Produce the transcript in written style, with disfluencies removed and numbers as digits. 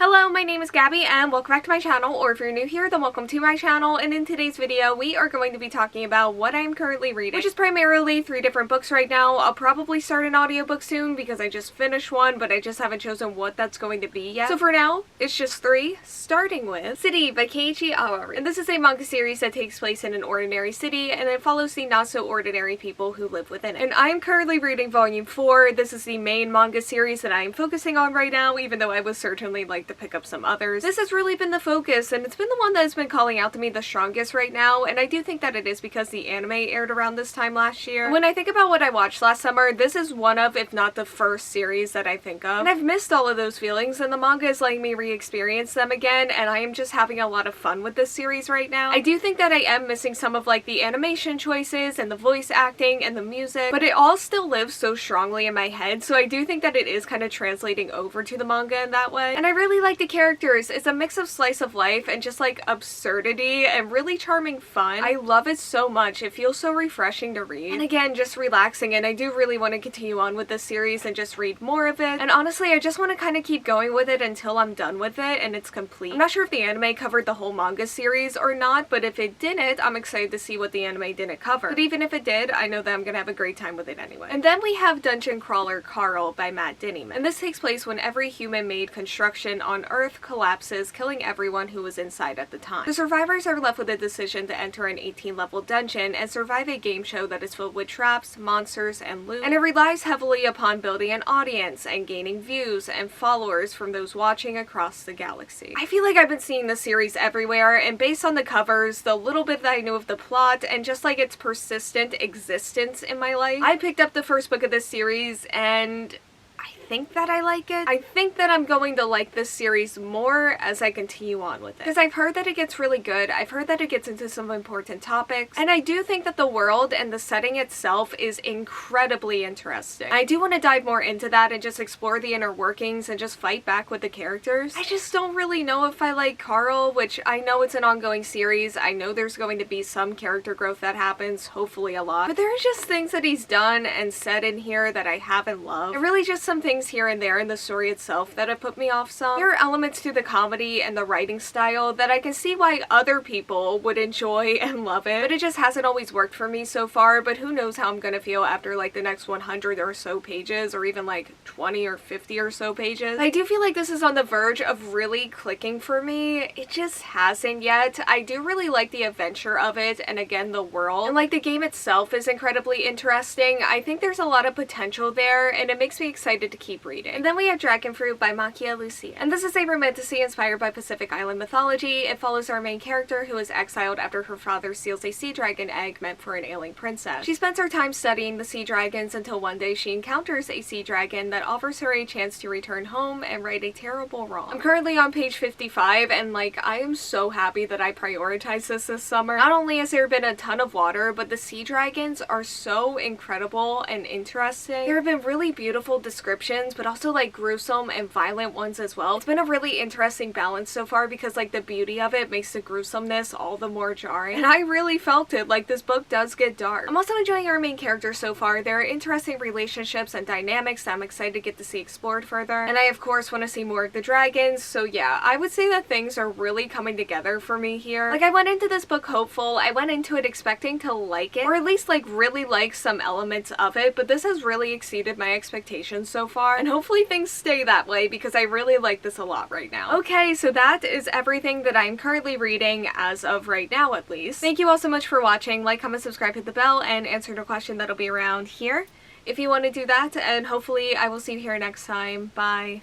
Hello, my name is Gabby and welcome back to my channel, or if you're new here then welcome to my channel, and in today's video we are going to be talking about what I'm currently reading, which is primarily 3 different books right now. I'll probably start an audiobook soon because I just finished one, but I just haven't chosen what that's going to be yet. So for now, it's just 3, starting with City by Keiichi Awari. And this is a manga series that takes place in an ordinary city and it follows the not-so-ordinary people who live within it. And I'm currently reading volume 4. This is the main manga series that I'm focusing on right now, even though I would certainly like to pick up some others. This has really been the focus, and it's been the one that has been calling out to me the strongest right now, and I do think that it is because the anime aired around this time last year. When I think about what I watched last summer, this is one of, if not the first series that I think of. And I've missed all of those feelings, and the manga is letting me re-experience them again, and I am just having a lot of fun with this series right now. I do think that I am missing some of like the animation choices and the voice acting and the music, but it all still lives so strongly in my head, so I do think that it is kind of translating over to the manga in that way. And I really like the characters. It's a mix of slice of life and just like absurdity and really charming fun. I love it so much. It feels so refreshing to read. And again, just relaxing, and I do really want to continue on with this series and just read more of it. And honestly, I just want to kind of keep going with it until I'm done with it and it's complete. I'm not sure if the anime covered the whole manga series or not, but if it didn't, I'm excited to see what the anime didn't cover. But even if it did, I know that I'm gonna have a great time with it anyway. And then we have Dungeon Crawler Carl by Matt Dinniman. And this takes place when every human-made construction on Earth collapses, killing everyone who was inside at the time. The survivors are left with a decision to enter an 18-level dungeon and survive a game show that is filled with traps, monsters, and loot, and it relies heavily upon building an audience and gaining views and followers from those watching across the galaxy. I feel like I've been seeing this series everywhere, and based on the covers, the little bit that I knew of the plot, and just like its persistent existence in my life, I picked up the first book of this series and I think that I like it. I think that I'm going to like this series more as I continue on with it, because I've heard that it gets really good. I've heard that it gets into some important topics, and I do think that the world and the setting itself is incredibly interesting. I do want to dive more into that and just explore the inner workings and just fight back with the characters. I just don't really know if I like Carl, which I know it's an ongoing series. I know there's going to be some character growth that happens, hopefully a lot, but there are just things that he's done and said in here that I haven't loved, and really just some things here and there in the story itself that have put me off some. There are elements to the comedy and the writing style that I can see why other people would enjoy and love it, but it just hasn't always worked for me so far. But who knows how I'm gonna feel after like the next 100 or so pages, or even like 20 or 50 or so pages. I do feel like this is on the verge of really clicking for me. It just hasn't yet. I do really like the adventure of it, and again the world, and like the game itself is incredibly interesting. I think there's a lot of potential there, and it makes me excited to keep reading. And then we have Dragonfruit by Makia Lucia. And this is a romantasy inspired by Pacific Island mythology. It follows our main character, who is exiled after her father steals a sea dragon egg meant for an ailing princess. She spends her time studying the sea dragons until one day she encounters a sea dragon that offers her a chance to return home and right a terrible wrong. I'm currently on page 55, and like, I am so happy that I prioritized this summer. Not only has there been a ton of water, but the sea dragons are so incredible and interesting. There have been really beautiful descriptions, but also like gruesome and violent ones as well. It's been a really interesting balance so far, because like the beauty of it makes the gruesomeness all the more jarring, and I really felt it. Like, this book does get dark. I'm also enjoying our main character so far. There are interesting relationships and dynamics that I'm excited to get to see explored further, and I of course want to see more of the dragons. So yeah, I would say that things are really coming together for me here. Like, I went into this book hopeful. I went into it expecting to like it, or at least like really like some elements of it, but this has really exceeded my expectations so far, and hopefully things stay that way because I really like this a lot right now. Okay, so that is everything that I'm currently reading as of right now, at least. Thank you all so much for watching. Like, comment, subscribe, hit the bell, and answer the question that'll be around here if you want to do that, and hopefully I will see you here next time. Bye.